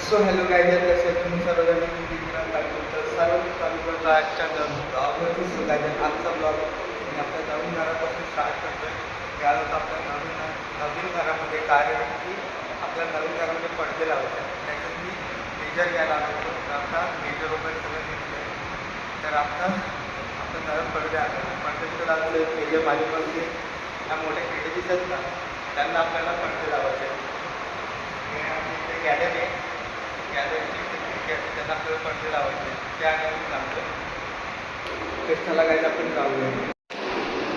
So hello guys, कसे तुम्ही सर्वजण सर्व चालू करतो आजच्या ब्लॉगवरती. सो गाईज, आजचा ब्लॉग मी आपल्या नवीन घरापासून स्टार्ट करतो आहे. याला होतं आपल्या नवीन घरामध्ये कारण की आपल्या नवीन घरामध्ये पडदे लावायचे. त्याच्यात मी मेजर घ्यायला आलो होतो. तर आता मेजर वगैरे सगळं घेतलं. तर आता आपण घरात पडदे आले पडदे लावले. मेजर बाजूमध्ये ह्या मोठ्या खिडकी दिसत ना, त्यांना आपल्याला पडदे लावायचे. गॅलरी आहे, गॅलरीची खिडकी आहे, त्यांना आपल्याला पडदे लावायचे. त्या आम्ही लागतो. तर चला गाईज, आपण जाऊया.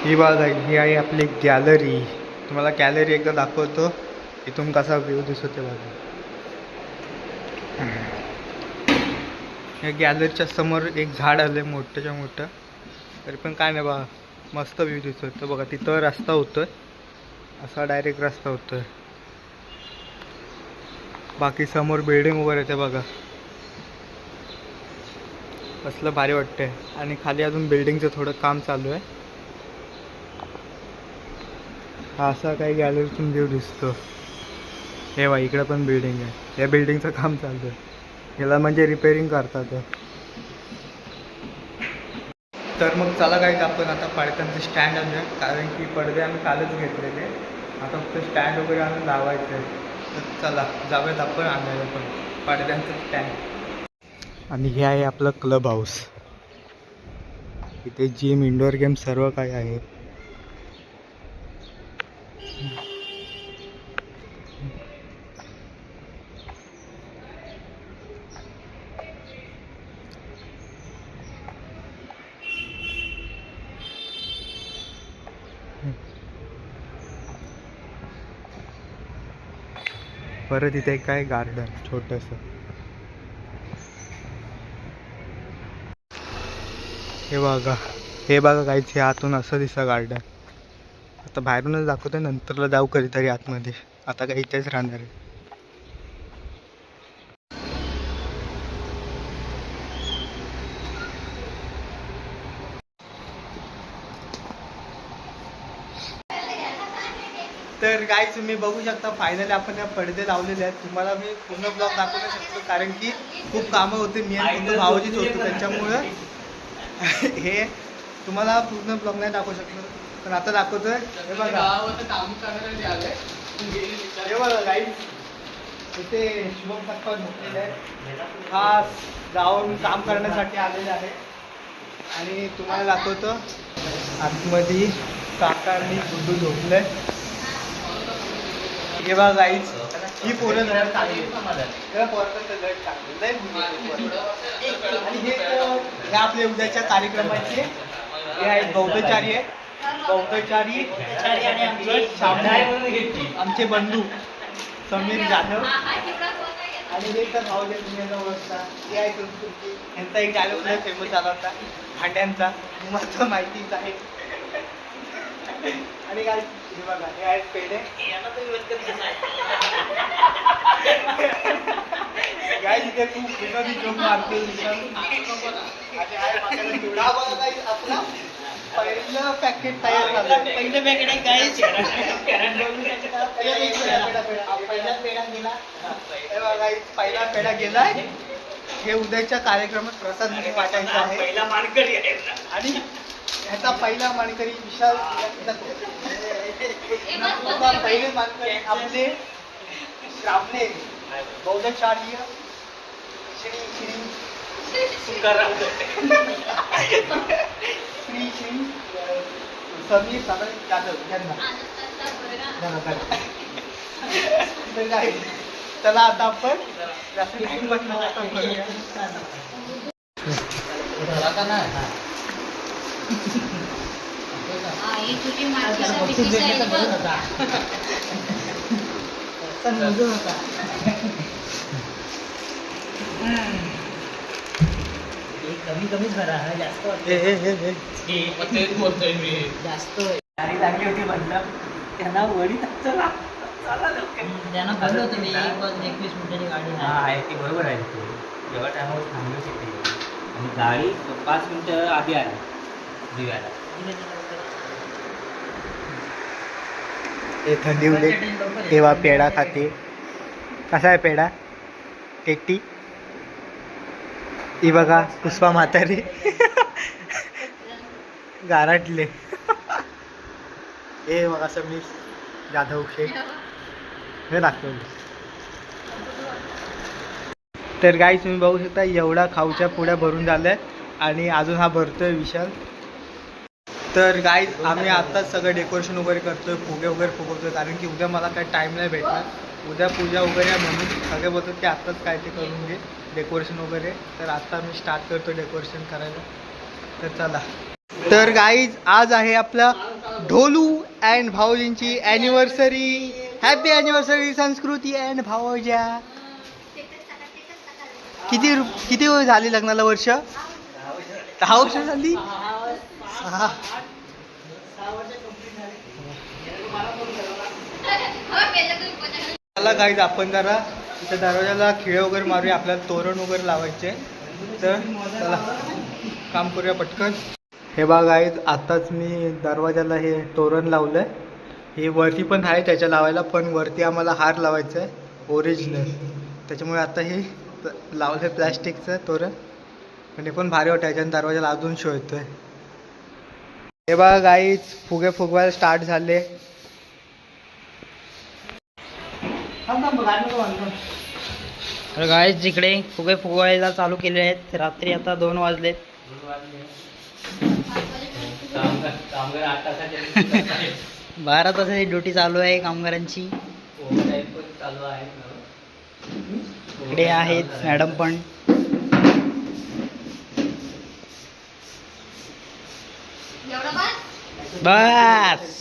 ही बघा, ही आहे आपली गॅलरी. तुम्हाला गॅलरी एकदा दाखवतो, इथून कसा व्ह्यू दिसतो बघा. या गॅलरीच्या समोर एक झाड आलं मोठ्याच्या मोठं, तरी पण काय नाही बघा, मस्त व्ह्यू दिसतो बघा. तिथं रस्ता होतोय, असा डायरेक्ट रस्ता होतोय. बाकी समोर बिल्डिंग वगैरे येते बघा, कसलं भारी वाटतंय. आणि खाली अजून बिल्डिंगचं थोडं काम चालू आहे. हा असा काही गॅलरीतून व्ह्यू दिसतो. हे बघा, इकडं पण बिल्डिंग आहे. या बिल्डिंगचं काम चालू आहे, याला म्हणजे रिपेअरिंग करतात. तर मग चला काय, आपण आता पडद्यांचं स्टँड आणूया, कारण की पडदे आम्ही कालच घेतलेले. आता फक्त स्टँड वगैरे आणून लावायचं आहे. तर चला जाऊयात आपण आणायला पण पडद्यांचं स्टँड. आणि हे आहे आपलं क्लब हाऊस. इथे जिम, इंडोर गेम सर्व काही आहे. परत इथे काय गार्डन छोटंसं. हे बघा काहीच, हे आतून असं दिसतं गार्डन. आता बाहेरूनच दाखवतोय, नंतरला जाऊ कधीतरी आतमध्ये. आता काही इथेच राहणार आहे. तर गाईज, तुम्ही बघू शकता, फायनली आपण या पडदे लावलेले आहेत. तुम्हाला मी पूर्ण ब्लॉग दाखवू नाही शकतो, कारण की खूप कामं होते. मी आणि पूर्ण भावजीच होतो, त्याच्यामुळं हे तुम्हाला पूर्ण ब्लॉग नाही दाखवू शकलो. पण आता दाखवतोय. हे बघा, हे बघा गाईज, इथे शुभम पप्पा झोपलेले आहेत. हा गावावरून काम करण्यासाठी आलेले आहे. आणि तुम्हाला दाखवतो आतमध्ये काका आणि गुड्डू झोपले. हे बघा गाईज, ही पोरं जरा चांगली आणि हे आपल्या उद्याच्या कार्यक्रमाचे हे आहेत बौद्धचारी आहेत. बौद्धचारी आणि आमचे बंधू समीर जाधव. आणि हे तर भाऊ जे तुम्ही ओळखता, हे आहे संस्कृती. यांचा एक डायलॉग लय फेमस झाला होता भांड्यांचा, तुम्हाला माहितीच आहे. आणि काय, हे बघा, हे आहेत पेढे. काय तिथे खूप विनोदी जोक मारते. आपला पहिलं पॅकेट तयार झालं. पहिलं पॅकेट आहे काय, पहिला पेढा गेला. पहिला पेढा गेलाय. हे उद्याच्या कार्यक्रमात प्रसाद म्हणून वाटायचं आहे. पहिला मानकरी आहे आणि ह्याचा पहिला मानकरी विशाल. पहिले मानकरी आपले श्रावणे बौद्धचार्य श्री समीर जाधव यांना. चला आता आपण कमीच करा, जास्त बोलतोय मी. जास्त गाडी लागली होती म्हणलं त्यांना वडी. चला त्यांना बोललो होतं मी, 21 मिनिटाची गाडी आहे. ती बरोबर आहे. जेव्हा टायमावर थांबलो तिथे आणि गाडी 5 मिनिटं आधी आली दिव्याला. हे थंडी उडे तेव्हा पेढा खाते. कसा आहे पेढा? एकटी ही बघा पुष्पा म्हातारी गारटले. हे बघा समीर जाधव शेख हे दाखवलं. तर गाईज तुम्ही बघू शकता एवढा खाऊच्या पुड्या भरून झाल्या आणि अजून हा भरतोय विशाल. तर गाईज आम्ही आत्ताच सगळं डेकोरेशन वगैरे करतोय, फुगे वगैरे फुगवतोय, कारण की उद्या मला काही टाईम नाही भेटणार. उद्या पूजा वगैरे आहे म्हणून सगळे बोलतात की आत्ताच काय ते करून घे डेकोरेशन वगैरे. तर आत्ता मी स्टार्ट करतो डेकोरेशन करायला. तर चला. तर गाईज आज आहे आपला Dholu and भाऊजींची anniversary. Happy anniversary संस्कृती अँड भाऊजा. किती झाली लग्नाला वर्ष? 10 वर्ष झाली. 6. चला गाईज आपण जरा इथं दरवाजाला खिळे वगैरे मारूया, आपल्याला तोरण वगैरे लावायचे. तर चला काम करूया पटकन. हे बघा गाईज आत्ताच मी दरवाजाला हे तोरण लावलं. हे वरती पण आहे त्याच्या लावायला, पण वरती आम्हाला हार लावायचा आहे ओरिजिनल. त्याच्यामुळे आता हे लावलं आहे प्लॅस्टिकचं तोरण. पण हे पण भारी वाटतं, याच्यानं दरवाजाला अजून शो येतोय. हे बघा गाईज फुगे फुगवायला स्टार्ट झाले. तर गाईज जिकडे फुगे फुगवायला चालू केले आहेत. रात्री आता 2 वाजलेत. 12 तासाची ड्युटी चालू आहे कामगारांची. इकडे आहेत मॅडम पण. बस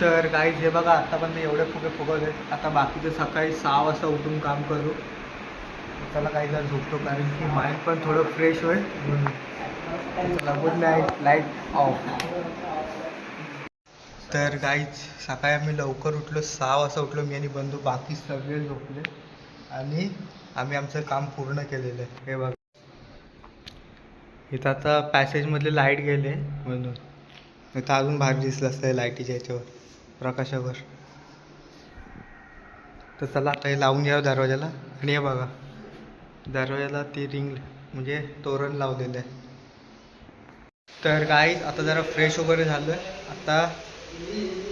तर गाईज हे बघा आतापर्यंत एवढे फुगे फुगवले. आता बाकीचं सकाळी 6 वाजता उठून काम करू. चला काही जर झोपतो, कारण की माइंड पण थोडं फ्रेश होईल. चला गुड नाईट. Light of. तर गाईज सकाळी आम्ही लवकर उठलो, 6 वाजता उठलो मी आणि बंधू. बाकी सगळे झोपले आणि आम्ही आमचं काम पूर्ण केलेलं आहे. हे बघा इथं आता पॅसेजमधले लाईट गेले म्हणून इथं अजून भारी दिसलं असतं लाईटीच्या याच्यावर प्रकाशावर. तर चला आता हे लावून घ्यावं दरवाजाला. आणि हे बघा दरवाजाला ती रिंग म्हणजे तोरण लावलेलं आहे. तर गाईज आता जरा फ्रेश वगैरे झालं. आता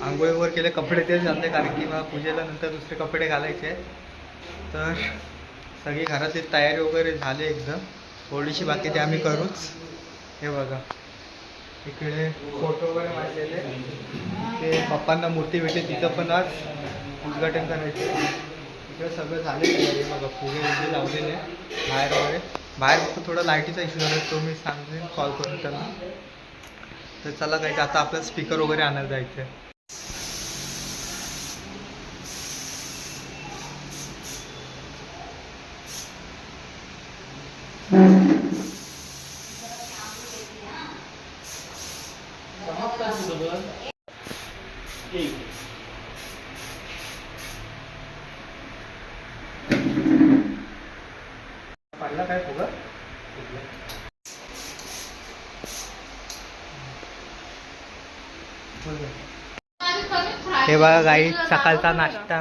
आंघोळ वगैरे केले, कपडे तेच घातले, कारण की मला पूजेला नंतर दुसरे कपडे घालायचे आहेत. तर सगळी घरातली तयारी वगैरे झाली एकदम. थोडीशी बाकी ते आम्ही करूच. हे बघा इकडे फोटो वगैरे मारलेले. ते पप्पांना मूर्ती भेटली, तिथं पण आज उद्घाटन करायचं. इकडे सगळं झालेलं आहे. बघा फुगे वगैरे लावलेले बाहेर वगैरे. बाहेर फक्त थोडा लाईटीचा इश्यू झाला, तो मी सांगेन कॉल करून त्यांना. तर चला काही आता आपल्याला स्पीकर वगैरे आणायला जायचं आहे. पडला काय फुगा? हे बघा गाई सकाळचा नाश्ता.